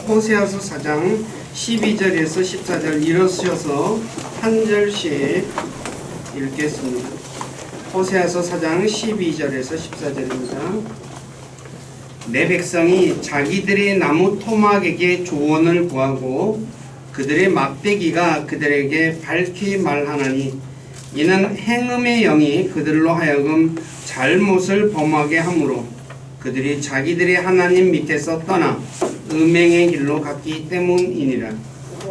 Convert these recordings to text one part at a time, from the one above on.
호세아서 4장 12절에서 14절 일어서셔서 한 절씩 읽겠습니다. 호세아서 4장 12절에서 14절입니다. 내 백성이 자기들의 나무 토막에게 조언을 구하고 그들의 막대기가 그들에게 밝히 말하나니 이는 행음의 영이 그들로 하여금 잘못을 범하게 하므로 그들이 자기들의 하나님 밑에서 떠나 음행의 길로 갔기 때문이니라.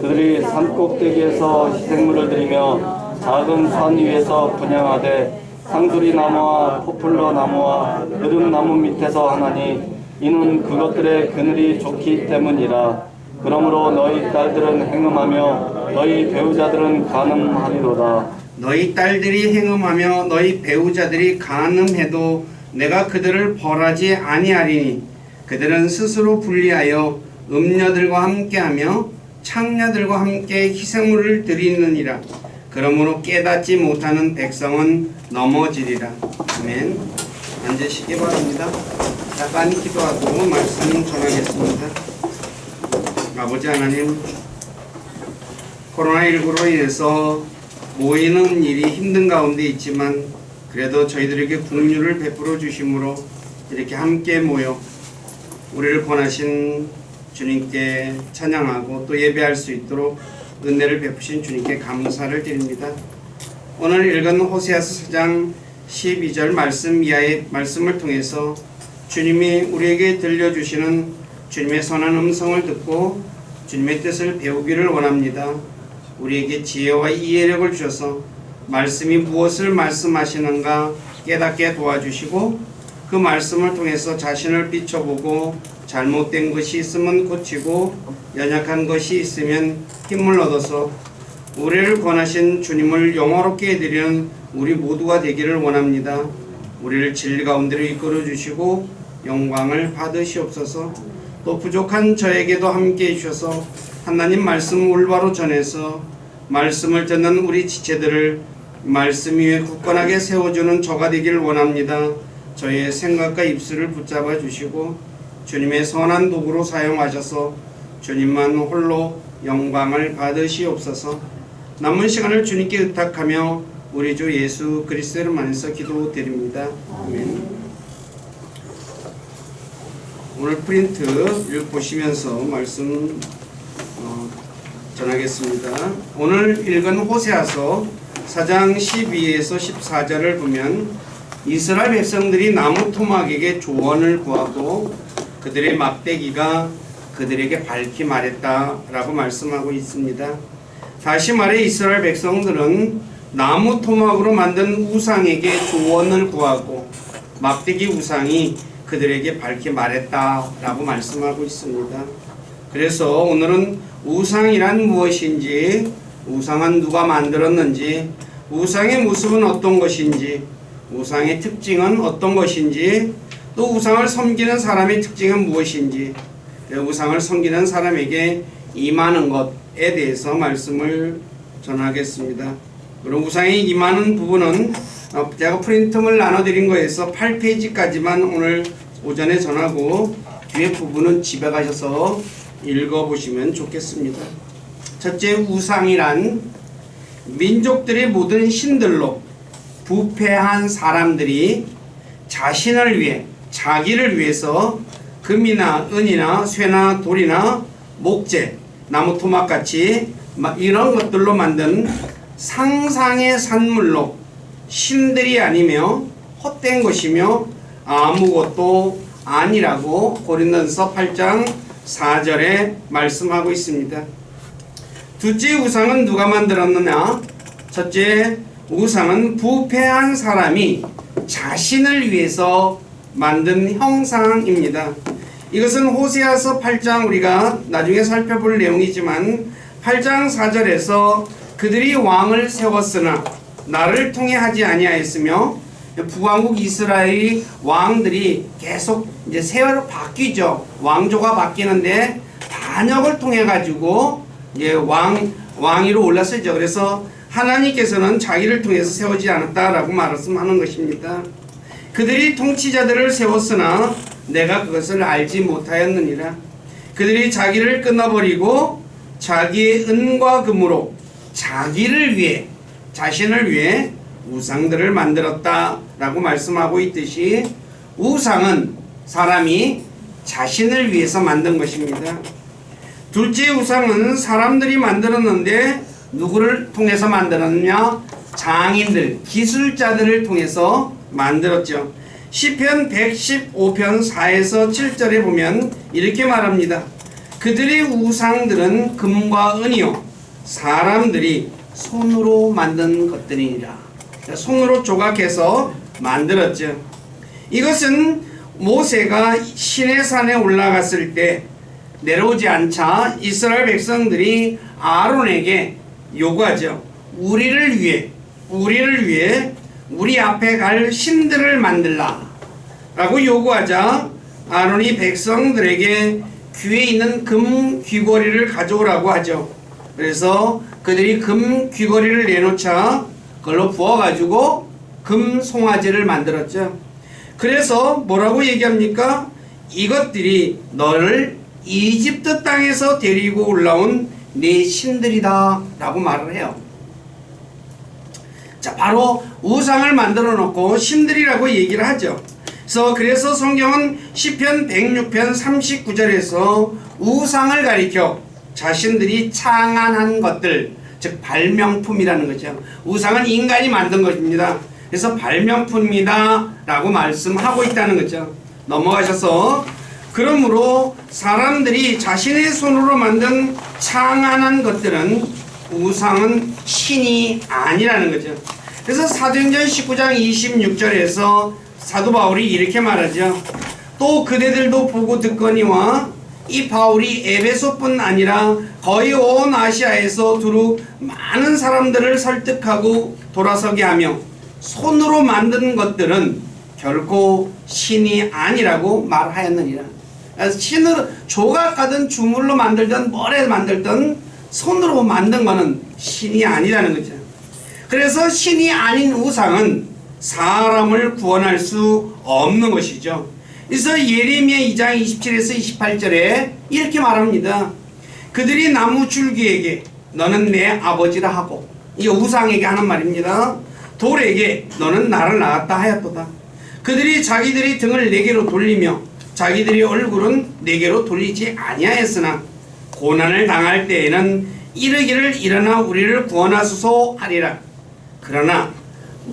그들이 산꼭대기에서 희생물을 드리며 작은 산 위에서 분향하되 상두리 나무와 포플러 나무와 느릅나무 밑에서 하나니 이는 그것들의 그늘이 좋기 때문이라. 그러므로 너희 딸들은 행음하며 너희 배우자들은 간음하리로다. 너희 딸들이 행음하며 너희 배우자들이 간음해도 내가 그들을 벌하지 아니하리니 그들은 스스로 분리하여 음녀들과 함께하며 창녀들과 함께 희생물을 드리느니라. 그러므로 깨닫지 못하는 백성은 넘어지리라. 아멘. 앉으시기 바랍니다. 잠깐 기도하고 말씀 전하겠습니다. 아버지 하나님, 코로나19로 인해서 모이는 일이 힘든 가운데 있지만 그래도 저희들에게 긍휼을 베풀어 주심으로 이렇게 함께 모여 우리를 권하신 주님께 찬양하고 또 예배할 수 있도록 은혜를 베푸신 주님께 감사를 드립니다. 오늘 읽은 호세아서 4장 12절 말씀 이하의 말씀을 통해서 주님이 우리에게 들려주시는 주님의 선한 음성을 듣고 주님의 뜻을 배우기를 원합니다. 우리에게 지혜와 이해력을 주셔서 말씀이 무엇을 말씀하시는가 깨닫게 도와주시고 그 말씀을 통해서 자신을 비춰보고 잘못된 것이 있으면 고치고 연약한 것이 있으면 힘을 얻어서 우리를 권하신 주님을 영화롭게 해드리는 우리 모두가 되기를 원합니다. 우리를 진리 가운데로 이끌어 주시고 영광을 받으시옵소서. 또 부족한 저에게도 함께 해주셔서 하나님 말씀 올바로 전해서 말씀을 듣는 우리 지체들을 말씀 위에 굳건하게 세워주는 저가 되기를 원합니다. 저의 생각과 입술을 붙잡아 주시고 주님의 선한 도구로 사용하셔서 주님만 홀로 영광을 받으시옵소서. 남은 시간을 주님께 의탁하며 우리 주 예수 그리스도를 만나서 기도드립니다. 아멘. 오늘 프린트 보시면서 말씀 전하겠습니다. 오늘 읽은 호세아서 4장 12에서 14절을 보면 이스라엘 백성들이 나무 토막에게 조언을 구하고 그들의 막대기가 그들에게 밝히 말했다라고 말씀하고 있습니다. 다시 말해 이스라엘 백성들은 나무 토막으로 만든 우상에게 조언을 구하고 막대기 우상이 그들에게 밝히 말했다라고 말씀하고 있습니다. 그래서 오늘은 우상이란 무엇인지, 우상은 누가 만들었는지, 우상의 모습은 어떤 것인지, 우상의 특징은 어떤 것인지, 또 우상을 섬기는 사람의 특징은 무엇인지, 우상을 섬기는 사람에게 임하는 것에 대해서 말씀을 전하겠습니다. 그리고 우상에 임하는 부분은 제가 프린트물 나눠드린 거에서 8페이지까지만 오늘 오전에 전하고 뒤에 부분은 집에 가셔서 읽어보시면 좋겠습니다. 첫째, 우상이란 민족들의 모든 신들로 부패한 사람들이 자신을 위해, 자기를 위해서 금이나 은이나 쇠나 돌이나 목재, 나무 토막같이 이런 것들로 만든 상상의 산물로 신들이 아니며 헛된 것이며 아무것도 아니라고 고린도전서 8장 4절에 말씀하고 있습니다. 둘째, 우상은 누가 만들었느냐? 첫째, 우상은 부패한 사람이 자신을 위해서 만든 형상입니다. 이것은 호세아서 8장 우리가 나중에 살펴볼 내용이지만 8장 4절에서 그들이 왕을 세웠으나 나를 통해 하지 아니하였으며 북왕국 이스라엘의 왕들이 계속 이제 세월을 바뀌죠. 왕조가 바뀌는데 반역을 통해 가지고 이제 왕위로 올랐었죠. 그래서 하나님께서는 자기를 통해서 세우지 않았다라고 말씀하는 것입니다. 그들이 통치자들을 세웠으나 내가 그것을 알지 못하였느니라. 그들이 자기를 끊어버리고 자기의 은과 금으로 자기를 위해, 자신을 위해 우상들을 만들었다라고 말씀하고 있듯이 우상은 사람이 자신을 위해서 만든 것입니다. 둘째 우상은 사람들이 만들었는데 누구를 통해서 만들었냐? 장인들, 기술자들을 통해서 만들었죠. 시편 115편 4에서 7절에 보면 이렇게 말합니다. 그들의 우상들은 금과 은이요 사람들이 손으로 만든 것들이니라. 손으로 조각해서 만들었죠. 이것은 모세가 시내산에 올라갔을 때 내려오지 않자 이스라엘 백성들이 아론에게 요구하죠. 우리를 위해 우리 앞에 갈 신들을 만들라 라고 요구하자 아론이 백성들에게 귀에 있는 금 귀걸이를 가져오라고 하죠. 그래서 그들이 금 귀걸이를 내놓자 그걸로 부어가지고 금 송아지를 만들었죠. 그래서 뭐라고 얘기합니까? 이것들이 너를 이집트 땅에서 데리고 올라온 네 신들이다 라고 말을 해요. 자, 바로 우상을 만들어 놓고 신들이라고 얘기를 하죠. 그래서 성경은 시편 106편 39절에서 우상을 가리켜 자신들이 창안한 것들, 즉 발명품이라는 거죠. 우상은 인간이 만든 것입니다. 그래서 발명품이다 라고 말씀하고 있다는 거죠. 넘어가셔서 그러므로 사람들이 자신의 손으로 만든 창안한 것들은 우상은 신이 아니라는 거죠. 그래서 사도행전 19장 26절에서 사도 바울이 이렇게 말하죠. 또 그대들도 보고 듣거니와 이 바울이 에베소뿐 아니라 거의 온 아시아에서 두루 많은 사람들을 설득하고 돌아서게 하며 손으로 만든 것들은 결코 신이 아니라고 말하였느니라. 신으로 조각하든 주물로 만들든 뭐래 만들든 손으로 만든 거는 신이 아니라는 거죠. 그래서 신이 아닌 우상은 사람을 구원할 수 없는 것이죠. 그래서 예레미야 2장 27에서 28절에 이렇게 말합니다. 그들이 나무 줄기에게 너는 내 아버지라 하고, 이 우상에게 하는 말입니다. 돌에게 너는 나를 낳았다 하였도다. 그들이 자기들이 등을 내게로 돌리며 자기들의 얼굴은 내게로 돌리지 아니하였으나 고난을 당할 때에는 이르기를 일어나 우리를 구원하소서 하리라. 그러나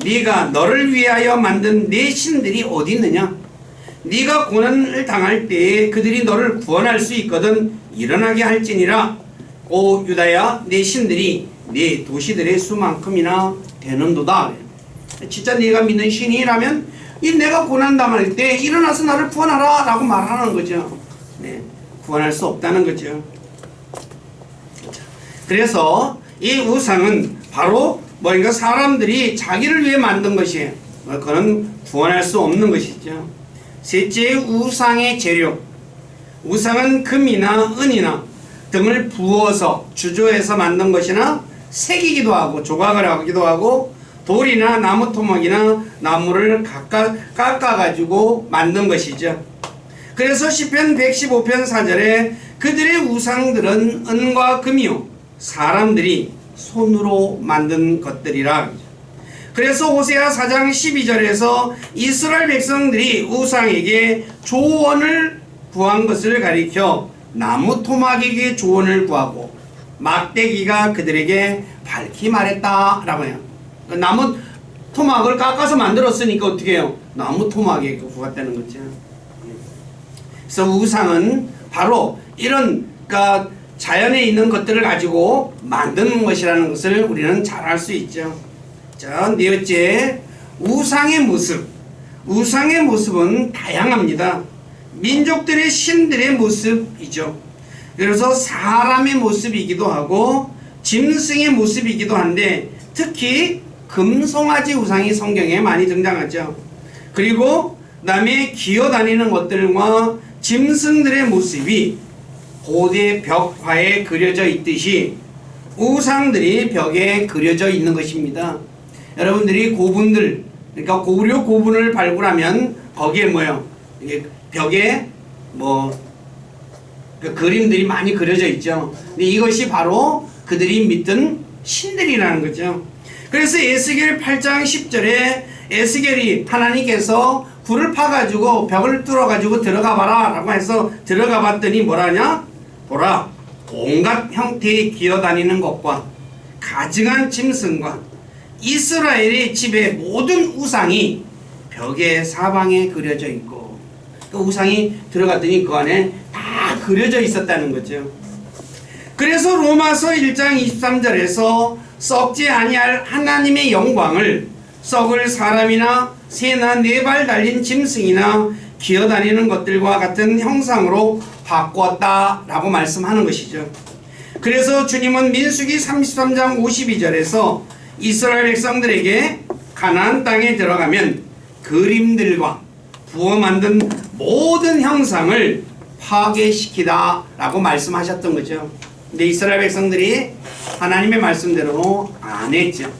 네가 너를 위하여 만든 내 신들이 어디 있느냐? 네가 고난을 당할 때에 그들이 너를 구원할 수 있거든 일어나게 할지니라. 오 유다야, 내 신들이 네 도시들의 수만큼이나 되는도다. 진짜 네가 믿는 신이라면 이 내가 고난 당할 때 일어나서 나를 구원하라 라고 말하는 거죠. 네, 구원할 수 없다는 거죠. 그래서 이 우상은 바로 뭔가 사람들이 자기를 위해 만든 것이에요. 그건 구원할 수 없는 것이죠. 셋째, 우상의 재료. 우상은 금이나 은이나 등을 부어서 주조해서 만든 것이나 새기기도 하고 조각을 하기도 하고 돌이나 나무 토막이나 나무를 깎아가지고 만든 것이죠. 그래서 시편 115편 4절에 그들의 우상들은 은과 금이요 사람들이 손으로 만든 것들이라. 그래서 호세아 4장 12절에서 이스라엘 백성들이 우상에게 조언을 구한 것을 가리켜 나무 토막에게 조언을 구하고 막대기가 그들에게 밝히 말했다 라고 해요. 나무 토막을 깎아서 만들었으니까 어떻게 해요? 나무 토막에 구했다는 거죠. 그래서 우상은 바로 이런 자연에 있는 것들을 가지고 만드는 것이라는 것을 우리는 잘 알 수 있죠. 자, 넷째, 우상의 모습. 우상의 모습은 다양합니다. 민족들의 신들의 모습이죠. 그래서 사람의 모습이기도 하고 짐승의 모습이기도 한데 특히 금송아지 우상이 성경에 많이 등장하죠. 그리고 남의 기어다니는 것들과 짐승들의 모습이 고대 벽화에 그려져 있듯이 우상들이 벽에 그려져 있는 것입니다. 여러분들이 고분들, 그러니까 고려 고분을 발굴하면 거기에 뭐요? 이게 벽에 그 그림들이 많이 그려져 있죠. 근데 이것이 바로 그들이 믿던 신들이라는 거죠. 그래서 에스겔 8장 10절에 에스겔이 하나님께서 굴을 파가지고 벽을 뚫어가지고 들어가 봐라 라고 해서 들어가 봤더니 뭐라냐? 보라, 온갖 형태의 기어다니는 것과 가증한 짐승과 이스라엘의 집의 모든 우상이 벽의 사방에 그려져 있고, 그 우상이 들어갔더니 그 안에 다 그려져 있었다는 거죠. 그래서 로마서 1장 23절에서 썩지 아니할 하나님의 영광을 썩을 사람이나 새나 네 발 달린 짐승이나 기어다니는 것들과 같은 형상으로 바꾸었다라고 말씀하는 것이죠. 그래서 주님은 민수기 33장 52절에서 이스라엘 백성들에게 가나안 땅에 들어가면 그림들과 부어 만든 모든 형상을 파괴시키다 라고 말씀하셨던 거죠. 근데 이스라엘 백성들이 하나님의 말씀대로 안 했죠.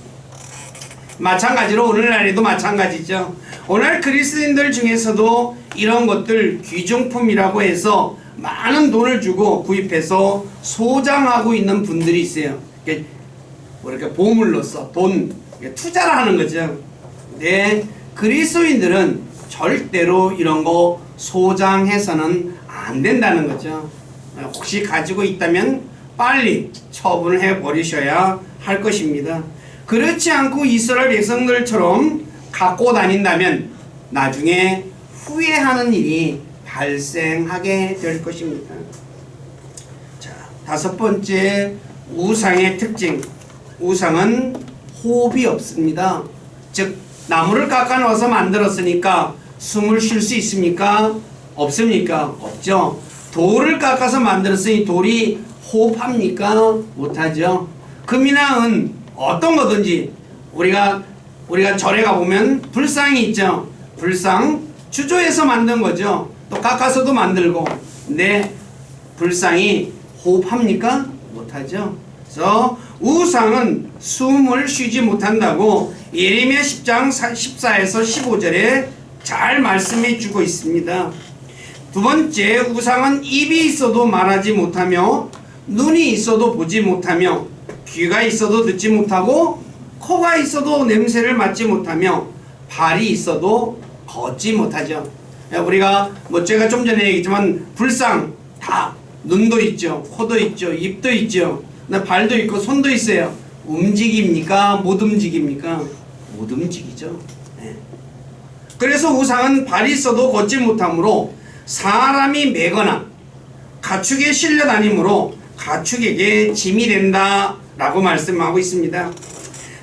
마찬가지로 오늘날에도 마찬가지죠. 오늘 그리스도인들 중에서도 이런 것들 귀중품이라고 해서 많은 돈을 주고 구입해서 소장하고 있는 분들이 있어요. 이렇게 보물로서 돈 투자를 하는 거죠. 네, 그리스도인들은 절대로 이런 거 소장해서는 안 된다는 거죠. 혹시 가지고 있다면 빨리 처분을 해버리셔야 할 것입니다. 그렇지 않고 이스라엘 백성들처럼 갖고 다닌다면 나중에 후회하는 일이 발생하게 될 것입니다. 자, 다섯 번째 우상의 특징. 우상은 호흡이 없습니다. 즉 나무를 깎아 넣어서 만들었으니까 숨을 쉴 수 있습니까? 없습니까? 없죠. 돌을 깎아서 만들었으니 돌이 호흡합니까? 못하죠. 금이나 은 어떤 거든지 우리가 절에 가보면 불상이 있죠. 불상 주조해서 만든 거죠. 또 깎아서도 만들고. 근데 불상이 호흡합니까? 못하죠. 그래서 우상은 숨을 쉬지 못한다고 예레미야 10장 14에서 15절에 잘 말씀해 주고 있습니다. 두 번째, 우상은 입이 있어도 말하지 못하며 눈이 있어도 보지 못하며 귀가 있어도 듣지 못하고 코가 있어도 냄새를 맡지 못하며 발이 있어도 걷지 못하죠. 우리가 제가 좀 전에 얘기했지만 불상 다 눈도 있죠, 코도 있죠, 입도 있죠, 발도 있고 손도 있어요. 움직입니까? 못 움직입니까? 못 움직이죠. 네. 그래서 우상은 발이 있어도 걷지 못하므로 사람이 매거나 가축에 실려 다니므로 가축에게 짐이 된다 라고 말씀하고 있습니다.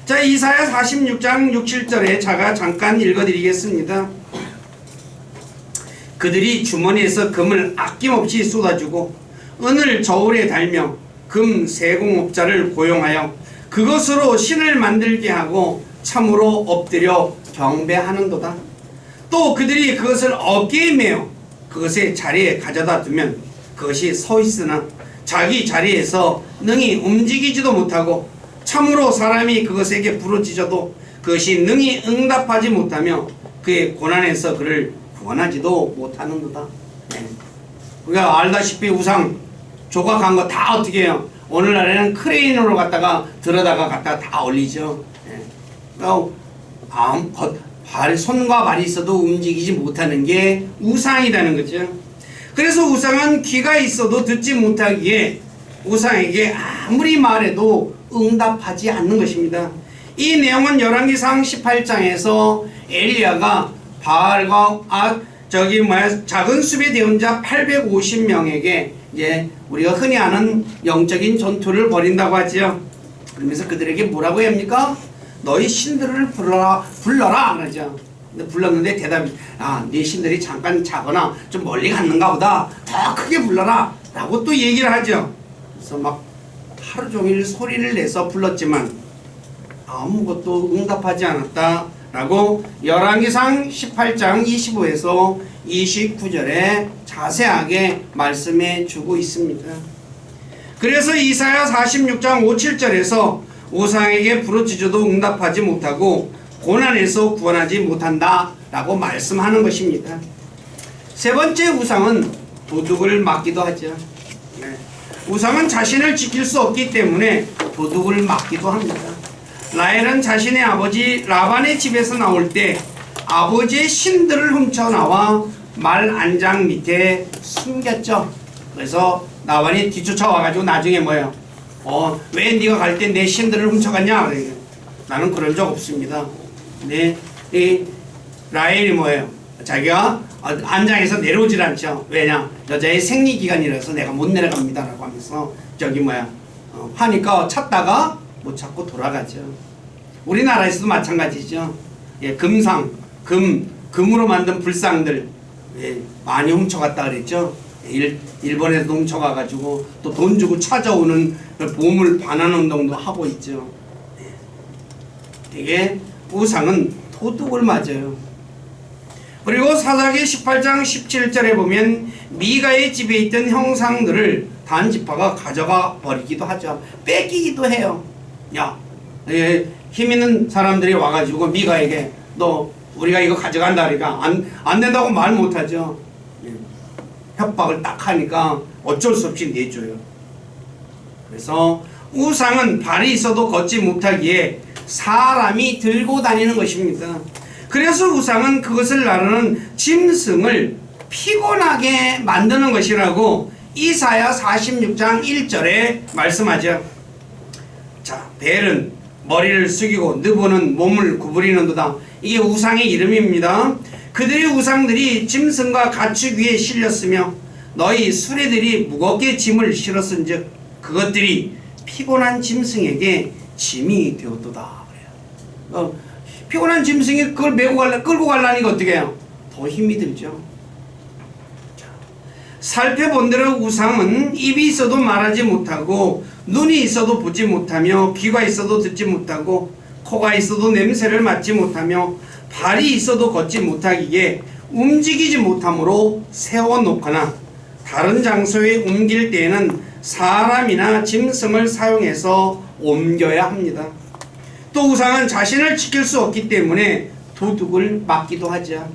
자, 이사야 46장 6, 7절에 제가 잠깐 읽어드리겠습니다. 그들이 주머니에서 금을 아낌없이 쏟아주고 은을 저울에 달며 금 세공업자를 고용하여 그것으로 신을 만들게 하고 참으로 엎드려 경배하는도다. 또 그들이 그것을 어깨에 메어 그것의 자리에 가져다 두면 그것이 서 있으나 자기 자리에서 능히 움직이지도 못하고 참으로 사람이 그것에게 부르짖어도 그것이 능히 응답하지 못하며 그의 고난에서 그를 구원하지도 못하는도다. 네. 우리가 알다시피 우상 조각한 거 다 어떻게 해요? 오늘날에는 크레인으로 갖다가 들어다가 갖다가 다 올리죠. 네. 그러니까 손과 발이 있어도 움직이지 못하는 게 우상이라는 거죠. 그래서 우상은 귀가 있어도 듣지 못하기에 우상에게 아무리 말해도 응답하지 않는 것입니다. 이 내용은 열왕기상 18장에서 엘리야가 바알과 작은 숲의 대원자 850명에게 이제 우리가 흔히 아는 영적인 전투를 벌인다고 하지요. 그러면서 그들에게 뭐라고 합니까? 너희 신들을 불러라 그러죠. 근데 불렀는데 대답이 네 신들이 잠깐 자거나 좀 멀리 갔는가 보다. 더 크게 불러라 라고 또 얘기를 하죠. 그래서 막 하루 종일 소리를 내서 불렀지만 아무것도 응답하지 않았다 라고 열왕기상 18장 25에서 29절에 자세하게 말씀해 주고 있습니다. 그래서 이사야 46장 5, 7절에서 우상에게 부르짖어도 응답하지 못하고 고난에서 구원하지 못한다 라고 말씀하는 것입니다. 세 번째 우상은 도둑을 맞기도 하죠. 우상은 자신을 지킬 수 없기 때문에 도둑을 맞기도 합니다. 라헬은 자신의 아버지 라반의 집에서 나올 때 아버지의 신들을 훔쳐나와 말 안장 밑에 숨겼죠. 그래서 라반이 뒤쫓아와가지고 나중에 뭐예요? 왜 네가 갈 때 내 신들을 훔쳐갔냐? 나는 그런 적 없습니다. 근데 이 라헬이 뭐예요? 자기가 안장에서 내려오질 않죠. 왜냐? 여자의 생리기간이라서 내가 못 내려갑니다 라고 하면서 하니까 찾다가 못 찾고 돌아가죠. 우리나라에서도 마찬가지죠. 예, 금으로 만든 불상들 많이 훔쳐갔다 그랬죠. 일본에서 훔쳐가가지고 또 돈 주고 찾아오는 보물 반환 운동도 하고 있죠. 되게 우상은 도둑을 맞아요. 그리고 사사기 18장 17절에 보면 미가의 집에 있던 형상들을 단지파가 가져가 버리기도 하죠. 뺏기기도 해요. 힘 있는 사람들이 와가지고 미가에게 너 우리가 이거 가져간다 그러니까 안 된다고 말 못하죠. 협박을 딱 하니까 어쩔 수 없이 내줘요. 그래서 우상은 발이 있어도 걷지 못하기에 사람이 들고 다니는 것입니다. 그래서 우상은 그것을 나르는 짐승을 피곤하게 만드는 것이라고 이사야 46장 1절에 말씀하죠. 자, 벨은 머리를 숙이고 느보는 몸을 구부리는도다. 이게 우상의 이름입니다. 그들의 우상들이 짐승과 가축 위에 실렸으며 너희 수레들이 무겁게 짐을 실었은즉 그것들이 피곤한 짐승에게 짐이 되었도다. 피곤한 짐승이 그걸 끌고 가려니까 어떻게 해요? 더 힘이 들죠. 자, 살펴본 대로 우상은 입이 있어도 말하지 못하고 눈이 있어도 보지 못하며 귀가 있어도 듣지 못하고 코가 있어도 냄새를 맡지 못하며 발이 있어도 걷지 못하기에 움직이지 못함으로 세워놓거나 다른 장소에 옮길 때에는 사람이나 짐승을 사용해서 옮겨야 합니다. 또 우상은 자신을 지킬 수 없기 때문에 도둑을 맞기도 하죠.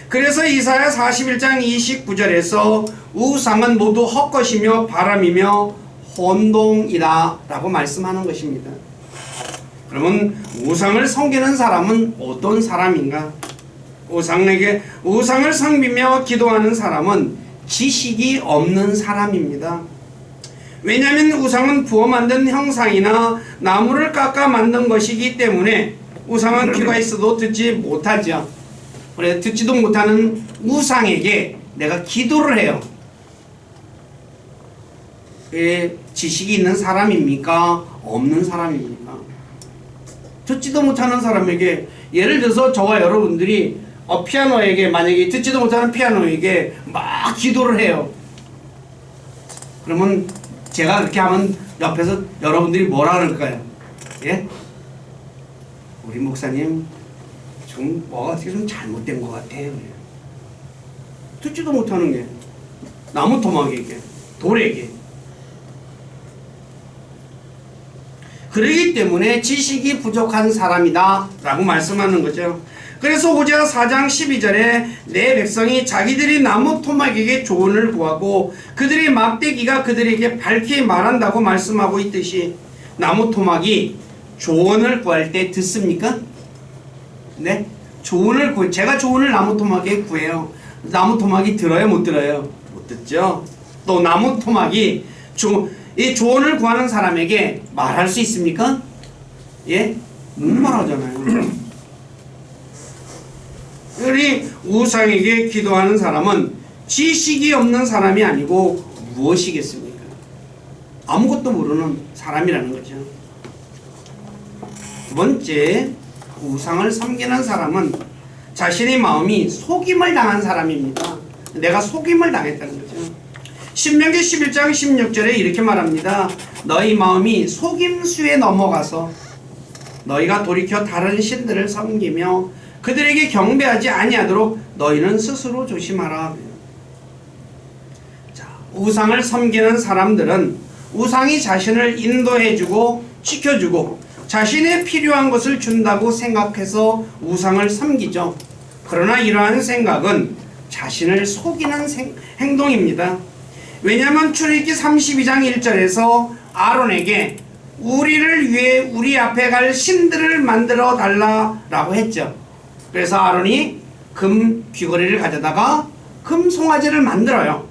그래서 이사야 41장 29절에서 우상은 모두 헛것이며 바람이며 혼동이다 라고 말씀하는 것입니다. 그러면 우상을 섬기는 사람은 어떤 사람인가? 우상을 섬기며 기도하는 사람은 지식이 없는 사람입니다. 왜냐하면 우상은 부어 만든 형상이나 나무를 깎아 만든 것이기 때문에 우상은 귀가 있어도 듣지 못하죠. 그래, 듣지도 못하는 우상에게 내가 기도를 해요. 지식이 있는 사람입니까? 없는 사람입니까? 듣지도 못하는 사람에게, 예를 들어서 저와 여러분들이 피아노에게, 만약에 듣지도 못하는 피아노에게 막 기도를 해요. 그러면 제가 그렇게 하면 옆에서 여러분들이 뭐라 그럴까요? 예? 우리 목사님 뭐가 어떻게 좀 잘못된 것 같아요. 듣지도 못하는 게 나무 토막에게, 돌에게. 그러기 때문에 지식이 부족한 사람이다 라고 말씀하는 거죠. 그래서 호세아 4장 12절에 내 백성이 자기들이 나무 토막에게 조언을 구하고 그들의 막대기가 그들에게 밝히 말한다고 말씀하고 있듯이, 나무 토막이 조언을 구할 때 듣습니까? 네? 제가 조언을 나무 토막에 구해요. 나무 토막이 들어요? 못 들어요? 못 듣죠. 또 나무 토막이 이 조언을 구하는 사람에게 말할 수 있습니까? 예? 못 말하잖아요. 우리 우상에게 기도하는 사람은 지식이 없는 사람이 아니고 무엇이겠습니까? 아무것도 모르는 사람이라는 거죠. 두 번째, 우상을 섬기는 사람은 자신의 마음이 속임을 당한 사람입니다. 내가 속임을 당했다는 거죠. 신명기 11장 16절에 이렇게 말합니다. 너희 마음이 속임수에 넘어가서 너희가 돌이켜 다른 신들을 섬기며 그들에게 경배하지 아니하도록 너희는 스스로 조심하라. 자, 우상을 섬기는 사람들은 우상이 자신을 인도해주고 지켜주고 자신의 필요한 것을 준다고 생각해서 우상을 섬기죠. 그러나 이러한 생각은 자신을 속이는 행동입니다. 왜냐하면 출애굽기 32장 1절에서 아론에게 우리를 위해 우리 앞에 갈 신들을 만들어 달라라고 했죠. 그래서 아론이 금 귀걸이를 가져다가 금 송아지를 만들어요.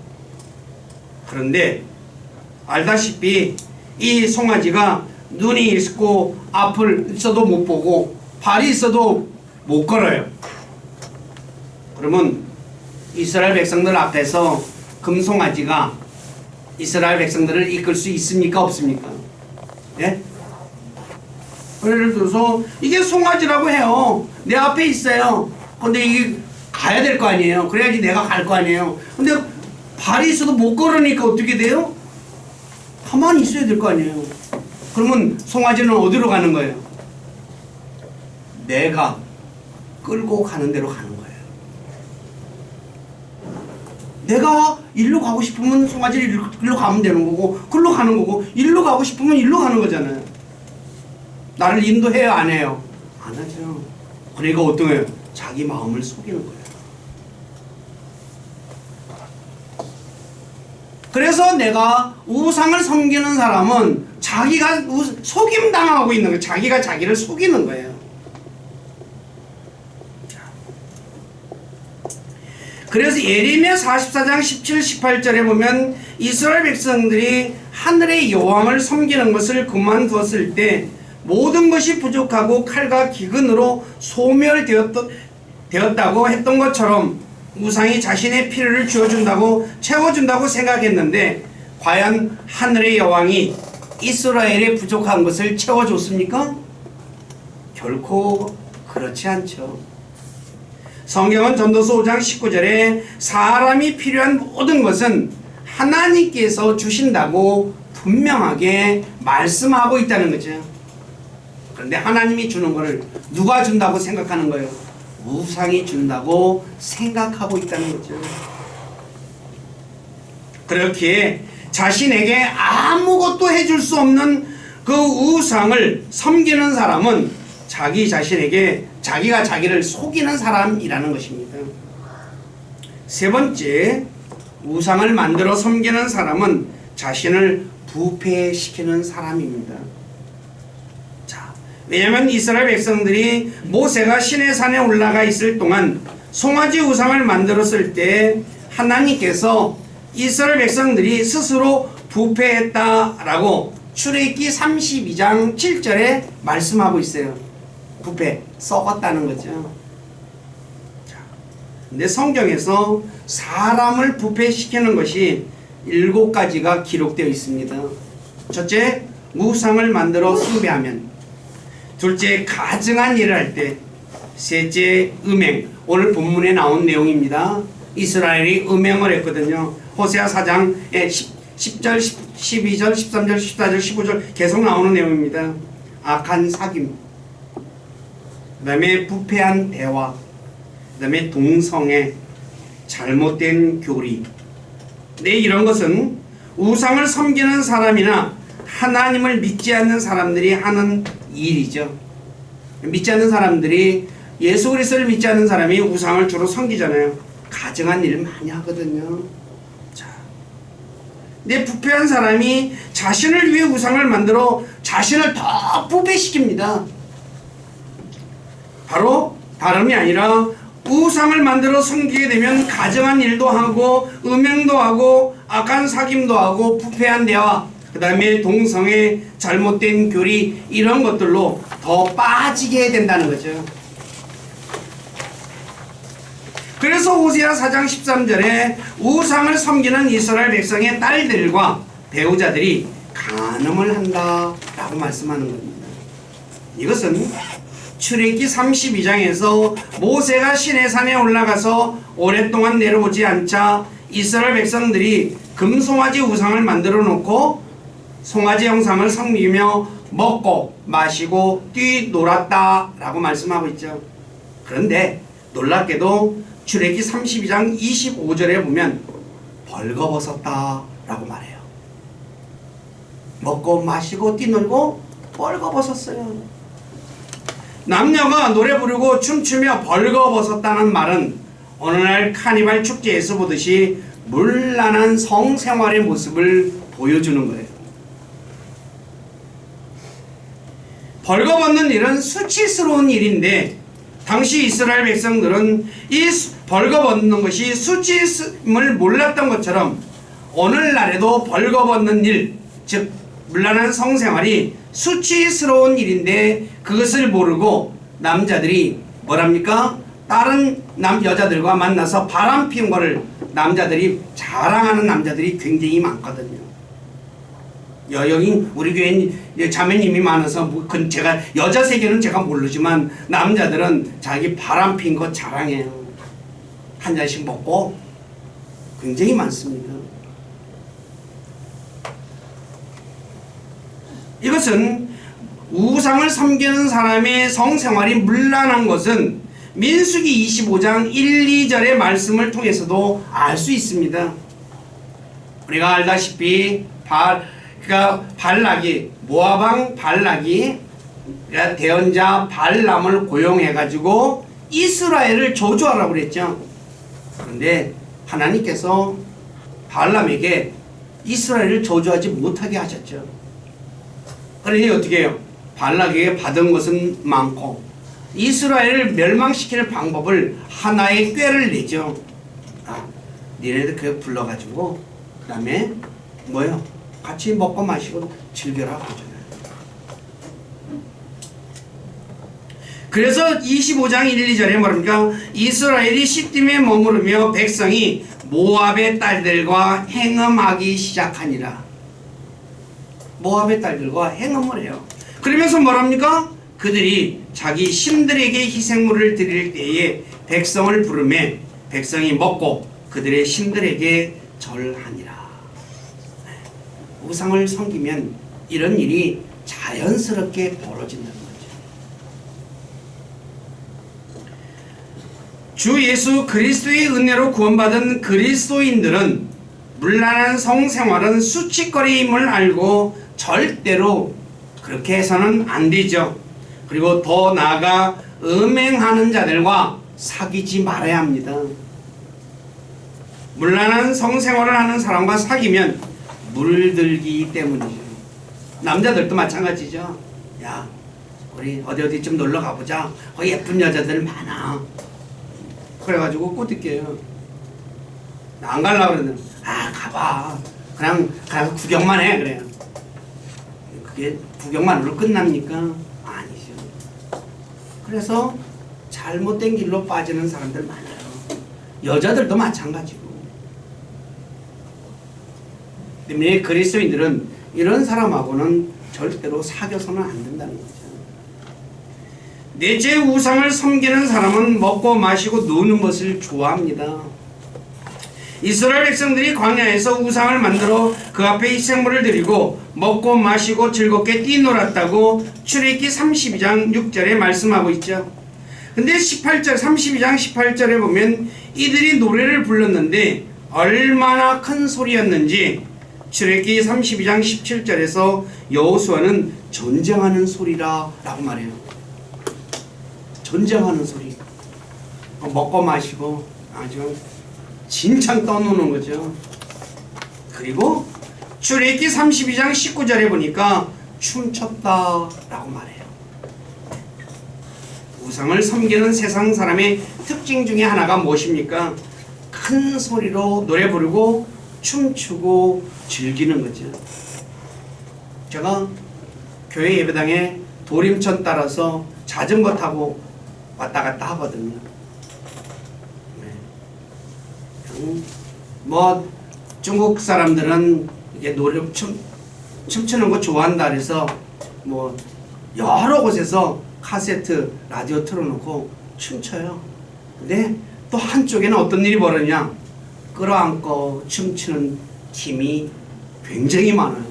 그런데 알다시피 이 송아지가 눈이 있고 앞을 있어도 못 보고 발이 있어도 못 걸어요. 그러면 이스라엘 백성들 앞에서 금송아지가 이스라엘 백성들을 이끌 수 있습니까? 없습니까? 예? 예를 들어서 이게 송아지라고 해요. 내 앞에 있어요. 근데 이게 가야 될 거 아니에요. 그래야지 내가 갈 거 아니에요. 근데 발이 있어도 못 걸으니까 어떻게 돼요? 가만히 있어야 될 거 아니에요. 그러면 송아지는 어디로 가는 거예요? 내가 끌고 가는 대로 가는 거예요. 내가 일로 가고 싶으면 송아지를 일로 가면 되는 거고, 글로 가는 거고, 일로 가고 싶으면 일로 가는 거잖아요. 나를 인도해요, 안 해요? 안 하죠. 그러니까 어떤 거예요? 자기 마음을 속이는 거예요. 그래서 내가 우상을 섬기는 사람은 자기가 속임당하고 있는 거예요. 자기가 자기를 속이는 거예요. 그래서 예레미야 44장 17, 18절에 보면 이스라엘 백성들이 하늘의 여왕을 섬기는 것을 그만두었을 때 모든 것이 부족하고 칼과 기근으로 소멸되었다고 했던 것처럼 우상이 자신의 필요를 채워준다고 생각했는데 과연 하늘의 여왕이 이스라엘의 부족한 것을 채워줬습니까? 결코 그렇지 않죠. 성경은 전도서 5장 19절에 사람이 필요한 모든 것은 하나님께서 주신다고 분명하게 말씀하고 있다는 거죠. 그런데 하나님이 주는 것을 누가 준다고 생각하는 거예요? 우상이 준다고 생각하고 있다는 거죠. 그렇기에 자신에게 아무것도 해줄 수 없는 그 우상을 섬기는 사람은 자기 자신에게 자기가 자기를 속이는 사람이라는 것입니다. 세 번째, 우상을 만들어 섬기는 사람은 자신을 부패시키는 사람입니다. 자, 왜냐하면 이스라엘 백성들이 모세가 시내산에 올라가 있을 동안 송아지 우상을 만들었을 때 하나님께서 이스라엘 백성들이 스스로 부패했다라고 출애굽기 32장 7절에 말씀하고 있어요. 부패, 썩었다는 거죠. 자, 근데 성경에서 사람을 부패시키는 것이 7가지가 기록되어 있습니다. 첫째, 우상을 만들어 숭배하면. 둘째, 가증한 일을 할 때. 셋째, 음행. 오늘 본문에 나온 내용입니다. 이스라엘이 음행을 했거든요. 호세아 4장에 10절, 12절, 13절, 14절, 15절 계속 나오는 내용입니다. 악한 사귐, 그 다음에 부패한 대화, 그 다음에 동성애, 잘못된 교리. 네, 이런 것은 우상을 섬기는 사람이나 하나님을 믿지 않는 사람들이 하는 일이죠. 믿지 않는 사람들이, 예수 그리스도를 믿지 않는 사람이 우상을 주로 섬기잖아요. 가증한 일을 많이 하거든요. 자, 근데 부패한 사람이 자신을 위해 우상을 만들어 자신을 더 부패시킵니다. 바로 다름이 아니라 우상을 만들어 섬기게 되면 가증한 일도 하고 음행도 하고 악한 사귐도 하고 부패한 대화, 그 다음에 동성애, 잘못된 교리, 이런 것들로 더 빠지게 된다는 거죠. 그래서 호세아 4장 13절에 우상을 섬기는 이스라엘 백성의 딸들과 배우자들이 간음을 한다라고 말씀하는 겁니다. 이것은 출애굽기 32장에서 모세가 시내산에 올라가서 오랫동안 내려오지 않자 이스라엘 백성들이 금송아지 우상을 만들어 놓고 송아지 형상을 섬기며 먹고 마시고 뛰놀았다라고 말씀하고 있죠. 그런데 놀랍게도 출애굽기 32장 25절에 보면 벌거벗었다라고 말해요. 먹고 마시고 뛰놀고 벌거벗었어요. 남녀가 노래 부르고 춤추며 벌거벗었다는 말은 어느 날 카니발 축제에서 보듯이 문란한 성생활의 모습을 보여주는 거예요. 벌거벗는 일은 수치스러운 일인데 당시 이스라엘 백성들은 이 벌거벗는 것이 수치임을 몰랐던 것처럼 오늘날에도 벌거벗는 일, 즉 문란한 성생활이 수치스러운 일인데 그것을 모르고 남자들이 뭐랍니까? 다른 여자들과 만나서 바람 피운 거를 남자들이 자랑하는 남자들이 굉장히 많거든요. 여기 우리 교회는 자매님이 많아서 제가 여자 세계는 제가 모르지만 남자들은 자기 바람 핀 거 자랑해요. 한 잔씩 먹고 굉장히 많습니다. 이것은 우상을 섬기는 사람의 성생활이 문란한 것은 민수기 25장 1, 2절의 말씀을 통해서도 알 수 있습니다. 우리가 알다시피 발락이 모압왕 발락이 대언자 발람을 고용해가지고 이스라엘을 저주하라고 그랬죠. 그런데 하나님께서 발람에게 이스라엘을 저주하지 못하게 하셨죠. 그러니 어떻게 해요? 발락에게 받은 것은 많고 이스라엘을 멸망시킬 방법을 하나의 꾀를 내죠. 니네들 그래 불러가지고 그 다음에 뭐요? 같이 먹고 마시고 즐겨라 그러잖아요. 그래서 25장 1, 2절에 말합니까? 이스라엘이 시딤에 머무르며 백성이 모압의 딸들과 행음하기 시작하니라. 모압의 딸들과 행음을 해요. 그러면서 뭐랍니까? 그들이 자기 신들에게 희생물을 드릴 때에 백성을 부르매 백성이 먹고 그들의 신들에게 절하니라. 우상을 섬기면 이런 일이 자연스럽게 벌어진다는 거죠. 주 예수 그리스도의 은혜로 구원받은 그리스도인들은 문란한 성생활은 수치거리임을 알고 절대로 그렇게 해서는 안 되죠. 그리고 더 나아가 음행하는 자들과 사귀지 말아야 합니다. 문란한 성생활을 하는 사람과 사귀면 물들기 때문이죠. 남자들도 마찬가지죠. 야, 우리 어디 좀 놀러 가보자. 거기 예쁜 여자들 많아. 그래가지고 꼬드겨요. 나 안 가려고 그러는데 가봐. 그냥 구경만 해. 그래요. 그게 구경만으로 끝납니까? 아니죠. 그래서 잘못된 길로 빠지는 사람들 많아요. 여자들도 마찬가지고. 때문에 그리스도인들은 이런 사람하고는 절대로 사귀어서는 안 된다는 거죠. 넷째, 우상을 섬기는 사람은 먹고 마시고 노는 것을 좋아합니다. 이스라엘 백성들이 광야에서 우상을 만들어 그 앞에 희생물을 드리고 먹고 마시고 즐겁게 뛰놀았다고 출애굽기 32장 6절에 말씀하고 있죠. 근데 32장 18절에 보면 이들이 노래를 불렀는데 얼마나 큰 소리였는지 출애굽기 32장 17절에서 여호수아는 전쟁하는 소리라 라고 말해요. 전쟁하는 소리. 먹고 마시고 아주 진창 떠노는 거죠. 그리고 출애굽기 32장 19절에 보니까 춤췄다 라고 말해요. 우상을 섬기는 세상 사람의 특징 중에 하나가 무엇입니까? 큰 소리로 노래 부르고 춤추고 즐기는 거죠. 제가 교회 예배당에 도림천 따라서 자전거 타고 왔다 갔다 하거든요. 뭐 중국 사람들은 이게 노래 춤추는 거 좋아한다 그래서 뭐 여러 곳에서 카세트 라디오 틀어놓고 춤춰요. 근데 또 한쪽에는 어떤 일이 벌어지냐, 끌어안고 춤추는 팀이 굉장히 많아요.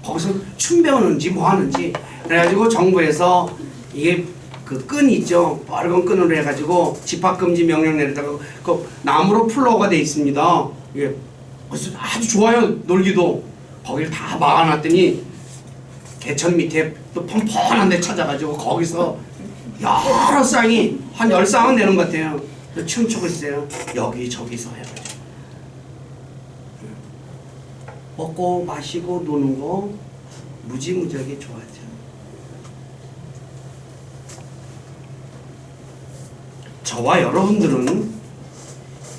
거기서 춤 배우는지 뭐 하는지. 그래가지고 정부에서 이게 그 끈 있죠, 빨간 끈으로 해가지고 집합금지 명령 내렸다가 그 나무로 플로어가 돼 있습니다. 이게 아주 좋아요, 놀기도. 거기를 다 막아놨더니 개천 밑에 또 펑펑한 데 찾아가지고 거기서 여러 쌍이 한 10쌍은 되는 것 같아요. 춤추고 있어요. 여기저기서 해가지고 먹고 마시고 노는 거 무지무지하게 좋아하죠. 저와 여러분들은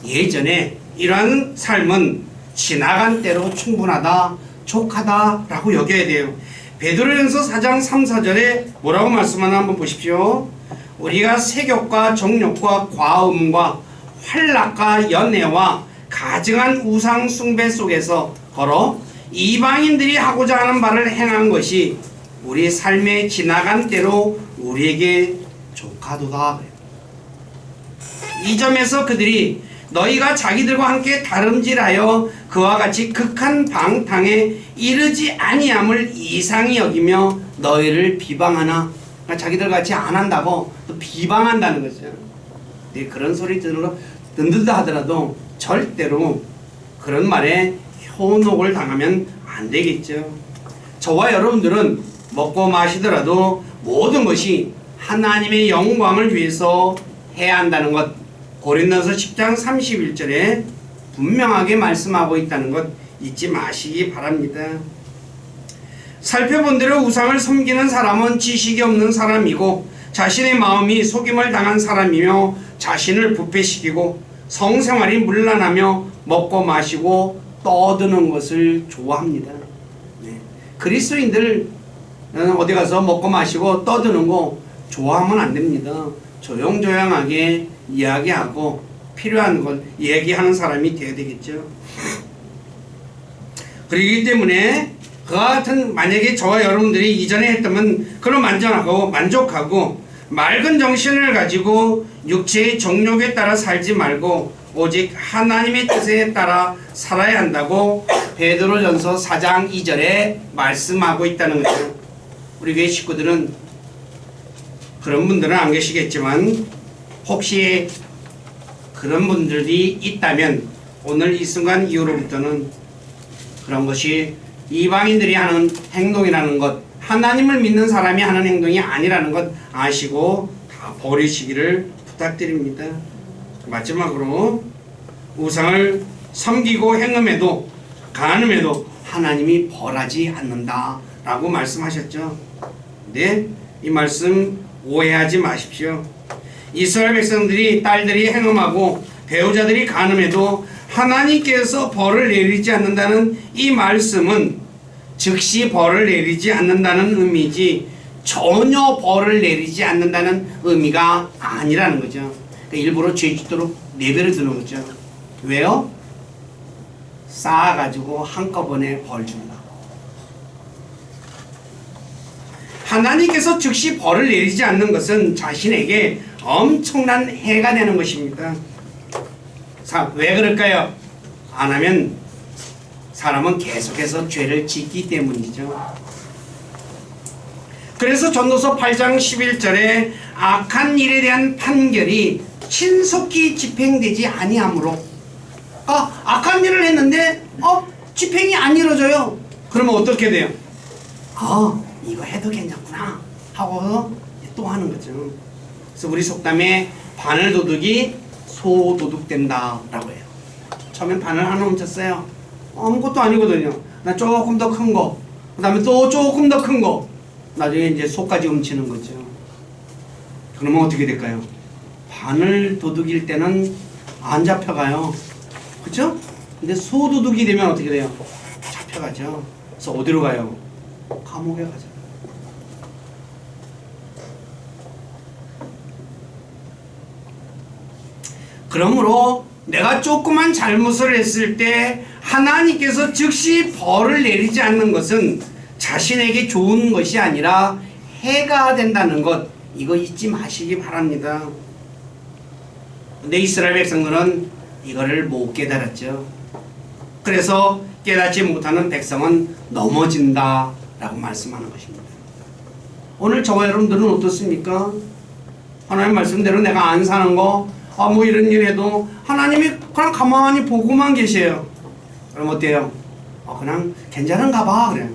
예전에 이러한 삶은 지나간 때로 충분하다, 족하다라고 여겨야 돼요. 베드로전서 4장 3, 4절에 뭐라고 말씀하나 한번 보십시오. 우리가 세욕과 정욕과 과음과 활락과 연애와 가증한 우상 숭배 속에서 걸어 이방인들이 하고자 하는 바를 행한 것이 우리 삶의 지나간 때로 우리에게 족하도다. 이 점에서 그들이 너희가 자기들과 함께 다름질하여 그와 같이 극한 방탕에 이르지 아니함을 이상히 여기며 너희를 비방하나. 그러니까 자기들 같이 안 한다고 또 비방한다는 거죠. 네, 그런 소리 듣는다 하더라도 절대로 그런 말에 현혹을 당하면 안 되겠죠. 저와 여러분들은 먹고 마시더라도 모든 것이 하나님의 영광을 위해서 해야 한다는 것, 고린도서 10장 31절에 분명하게 말씀하고 있다는 것 잊지 마시기 바랍니다. 살펴본 대로 우상을 섬기는 사람은 지식이 없는 사람이고 자신의 마음이 속임을 당한 사람이며 자신을 부패시키고 성생활이 문란하며 먹고 마시고 떠드는 것을 좋아합니다. 네. 그리스도인들 어디 가서 먹고 마시고 떠드는 거 좋아하면 안 됩니다. 조용조용하게 이야기하고 필요한 걸 얘기하는 사람이 되어야 되겠죠. 그렇기 때문에 그와 같은, 만약에 저와 여러분들이 이전에 했다면 그런 만족하고 맑은 정신을 가지고 육체의 정욕에 따라 살지 말고 오직 하나님의 뜻에 따라 살아야 한다고 베드로전서 4장 2절에 말씀하고 있다는 거죠. 우리 교회 식구들은 그런 분들은 안 계시겠지만 혹시 그런 분들이 있다면 오늘 이 순간 이후로부터는 그런 것이 이방인들이 하는 행동이라는 것, 하나님을 믿는 사람이 하는 행동이 아니라는 것 아시고 다 버리시기를 부탁드립니다. 마지막으로 우상을 섬기고 행음에도 간음에도 하나님이 벌하지 않는다 라고 말씀하셨죠. 네, 이 말씀 오해하지 마십시오. 이스라엘 백성들이 딸들이 행음하고 배우자들이 간음해도 하나님께서 벌을 내리지 않는다는 이 말씀은 즉시 벌을 내리지 않는다는 의미지 전혀 벌을 내리지 않는다는 의미가 아니라는 거죠. 그러니까 일부러 죄 짓도록 내버려 두는 거죠. 왜요? 쌓아가지고 한꺼번에 벌 준다고. 하나님께서 즉시 벌을 내리지 않는 것은 자신에게 엄청난 해가 되는 것입니다. 왜 그럴까요? 안 하면 사람은 계속해서 죄를 짓기 때문이죠. 그래서 전도서 8장 11절에 악한 일에 대한 판결이 신속히 집행되지 아니하므로, 악한 일을 했는데 집행이 안 이루어져요. 그러면 어떻게 돼요? 이거 해도 괜찮구나 하고 또 하는 거죠. 그래서 우리 속담에 바늘도둑이 소도둑된다 라고 해요. 처음엔 바늘 하나 훔쳤어요. 아무것도 아니거든요. 나 조금 더 큰 거, 그 다음에 또 조금 더 큰 거, 나중에 이제 소까지 훔치는 거죠. 그러면 어떻게 될까요? 바늘 도둑일 때는 안 잡혀가요. 그쵸? 근데 소도둑이 되면 어떻게 돼요? 잡혀가죠. 그래서 어디로 가요? 감옥에 가죠. 그러므로 내가 조그만 잘못을 했을 때 하나님께서 즉시 벌을 내리지 않는 것은 자신에게 좋은 것이 아니라 해가 된다는 것, 이거 잊지 마시기 바랍니다. 근데 이스라엘 백성들은 이거를 못 깨달았죠. 그래서 깨닫지 못하는 백성은 넘어진다 라고 말씀하는 것입니다. 오늘 저와 여러분들은 어떻습니까? 하나님 말씀대로 내가 안 사는 거, 뭐 이런 일 해도 하나님이 그냥 가만히 보고만 계세요. 그럼 어때요? 그냥 괜찮은가 봐 그래요.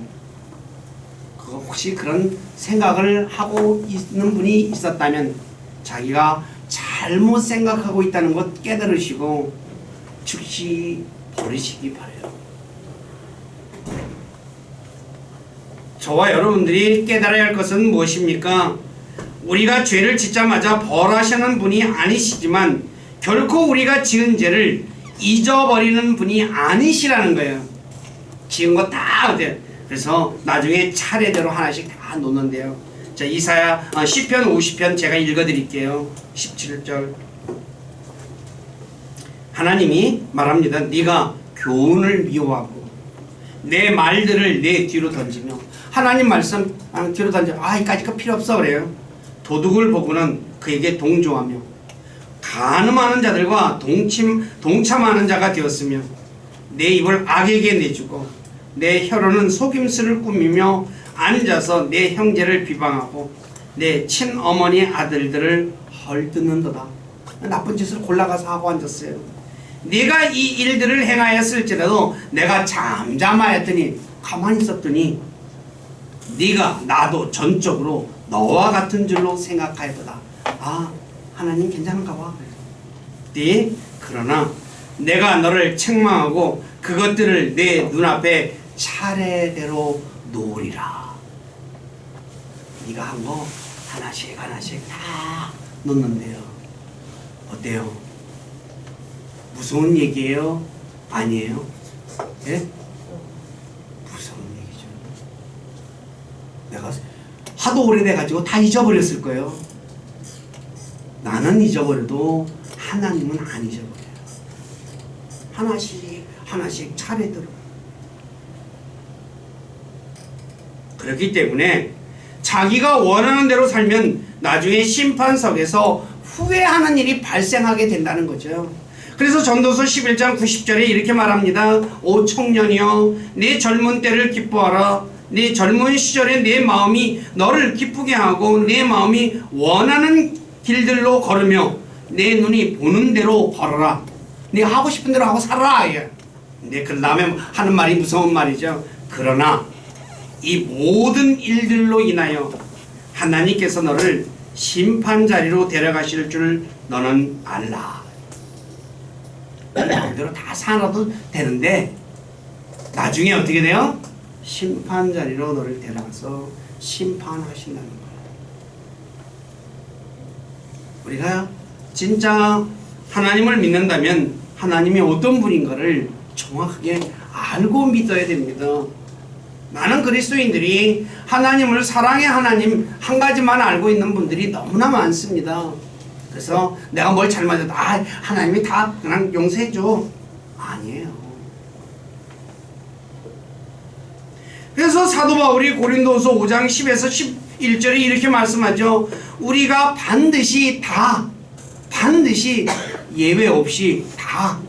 그거 혹시 그런 생각을 하고 있는 분이 있었다면 자기가 잘못 생각하고 있다는 것 깨달으시고 즉시 버리시기 바래요. 저와 여러분들이 깨달아야 할 것은 무엇입니까? 우리가 죄를 짓자마자 벌하시는 분이 아니시지만 결코 우리가 지은 죄를 잊어버리는 분이 아니시라는 거예요. 지은 거 다 어때요? 그래서 나중에 차례대로 하나씩 다 놓는데요. 자, 이사야 시편 50편 제가 읽어드릴게요. 17절. 하나님이 말합니다. 네가 교훈을 미워하고 내 말들을 내 뒤로 던지며, 하나님 말씀 뒤로 던져. 이까짓 거 필요 없어 그래요. 도둑을 보고는 그에게 동조하며 간음하는 자들과 동참하는 자가 되었으며 내 입을 악에게 내주고 내 혀로는 속임수를 꾸미며 앉아서 내 형제를 비방하고 내 친어머니 아들들을 헐뜯는도다. 나쁜 짓을 골라가서 하고 앉았어요. 네가 이 일들을 행하였을지라도 내가 잠잠하였더니 가만히 있었더니 네가 나도 전적으로 너와 같은 줄로 생각하였도다. 하나님 괜찮은가 봐. 네? 그러나 내가 너를 책망하고 그것들을 내 눈앞에 차례대로 놓으리라. 네가 한 거 하나씩 하나씩 다 놓는데요. 어때요? 무서운 얘기예요? 아니에요? 예? 무서운 얘기죠. 내가 하도 오래돼가지고 다 잊어버렸을 거예요. 나는 잊어버려도 하나님은 안 잊어버려요. 하나씩 하나씩 차례대로. 그렇기 때문에 자기가 원하는 대로 살면 나중에 심판석에서 후회하는 일이 발생하게 된다는 거죠. 그래서 전도서 11장 90절에 이렇게 말합니다. 오 청년이여, 내 젊은 때를 기뻐하라. 내 젊은 시절에 내 마음이 너를 기쁘게 하고 내 마음이 원하는 길들로 걸으며 내 눈이 보는 대로 걸어라. 네가 하고 싶은 대로 하고 살아라. 근데 그 다음에 하는 말이 무서운 말이죠. 그러나 이 모든 일들로 인하여 하나님께서 너를 심판 자리로 데려가실 줄 너는 알라. 마음대로 다 살아도 되는데 나중에 어떻게 돼요? 심판 자리로 너를 데려가서 심판하신다는 거예요. 우리가 진짜 하나님을 믿는다면 하나님이 어떤 분인가를 정확하게 알고 믿어야 됩니다. 많은 그리스도인들이 하나님을 사랑의 하나님 한 가지만 알고 있는 분들이 너무나 많습니다. 그래서 내가 뭘 잘못해도 하나님이 다 그냥 용서해줘. 아니에요. 그래서 사도 바울이 고린도서 5장 10에서 11절에 이렇게 말씀하죠. 우리가 반드시 예외 없이 다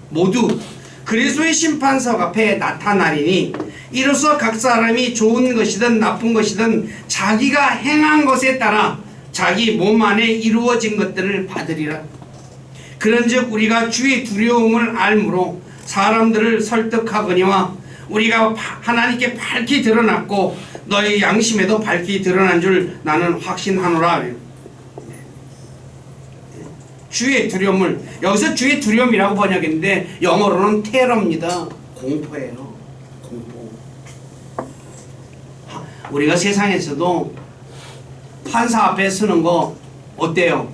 모두 그리스도의 심판석 앞에 나타나리니 이로써 각 사람이 좋은 것이든 나쁜 것이든 자기가 행한 것에 따라 자기 몸 안에 이루어진 것들을 받으리라. 그런즉 우리가 주의 두려움을 알므로 사람들을 설득하거니와 우리가 하나님께 밝히 드러났고 너의 양심에도 밝히 드러난 줄 나는 확신하노라. 주의 두려움을, 여기서 주의 두려움이라고 번역했는데 영어로는 테러입니다. 공포예요. 공포. 우리가 세상에서도 판사 앞에 서는 거 어때요?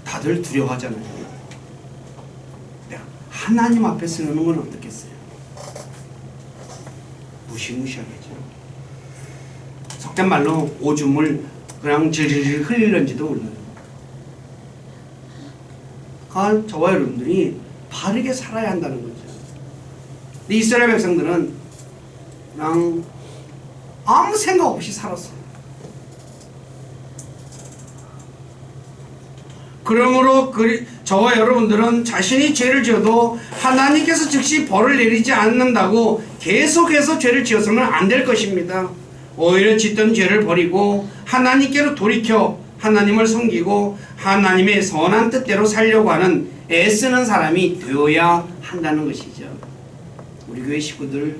다들 두려워하잖아요. 하나님 앞에 서는 건 어떻겠어요? 무시무시하겠죠. 속된 말로 오줌을 그냥 질질 흘리는지도 몰라요. 저와 여러분들이 바르게 살아야 한다는 거죠. 근데 이스라엘 백성들은 그냥 아무 생각 없이 살았어요. 그러므로 저와 여러분들은 자신이 죄를 지어도 하나님께서 즉시 벌을 내리지 않는다고 계속해서 죄를 지어서는 안 될 것입니다. 오히려 짓던 죄를 버리고 하나님께로 돌이켜 하나님을 섬기고 하나님의 선한 뜻대로 살려고 하는 애쓰는 사람이 되어야 한다는 것이죠. 우리 교회 식구들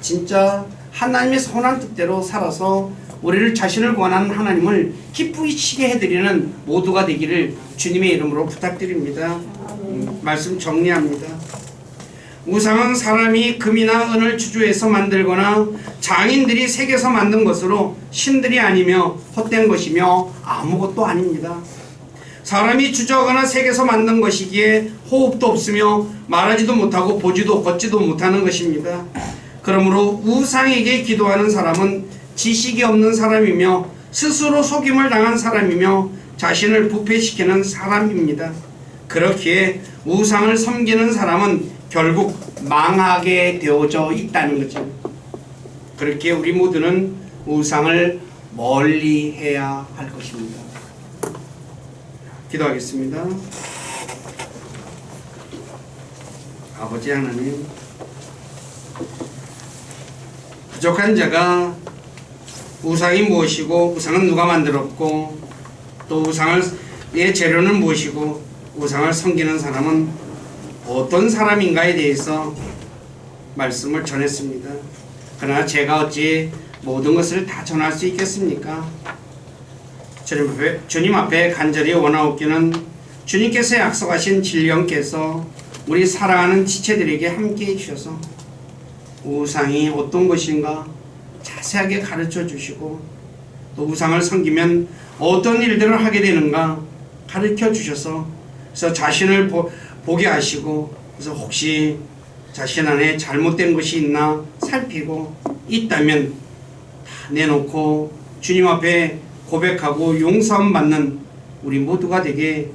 진짜 하나님의 선한 뜻대로 살아서 우리를 자신을 구원하는 하나님을 기쁘시게 해드리는 모두가 되기를 주님의 이름으로 부탁드립니다. 말씀 정리합니다. 우상은 사람이 금이나 은을 주조해서 만들거나 장인들이 새겨서 만든 것으로 신들이 아니며 헛된 것이며 아무것도 아닙니다. 사람이 주저하거나 새겨서 만든 것이기에 호흡도 없으며 말하지도 못하고 보지도 걷지도 못하는 것입니다. 그러므로 우상에게 기도하는 사람은 지식이 없는 사람이며 스스로 속임을 당한 사람이며 자신을 부패시키는 사람입니다. 그렇기에 우상을 섬기는 사람은 결국 망하게 되어져 있다는 거죠. 그렇기에 우리 모두는 우상을 멀리해야 할 것입니다. 기도하겠습니다. 아버지 하나님, 부족한 자가 우상이 무엇이고 우상은 누가 만들었고 또 우상의 재료는 무엇이고 우상을 섬기는 사람은 어떤 사람인가에 대해서 말씀을 전했습니다. 그러나 제가 어찌 모든 것을 다 전할 수 있겠습니까? 주님 앞에 간절히 원하옵기는 주님께서 약속하신 진령께서 우리 사랑하는 지체들에게 함께해 주셔서 우상이 어떤 것인가 자세하게 가르쳐 주시고 또 우상을 섬기면 어떤 일들을 하게 되는가 가르쳐 주셔서 그래서 자신을 보게 하시고 그래서 혹시 자신 안에 잘못된 것이 있나 살피고 있다면 다 내놓고 주님 앞에 고백하고 용서함 받는 우리 모두가 되게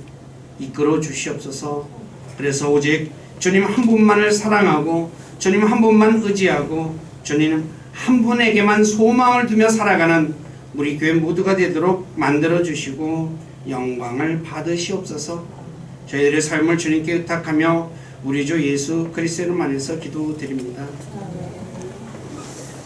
이끌어 주시옵소서. 그래서 오직 주님 한 분만을 사랑하고 주님 한 분만 의지하고 주님 한 분에게만 소망을 두며 살아가는 우리 교회 모두가 되도록 만들어 주시고 영광을 받으시옵소서. 저희들의 삶을 주님께 의탁하며 우리 주 예수 그리스도로 만해서 기도드립니다.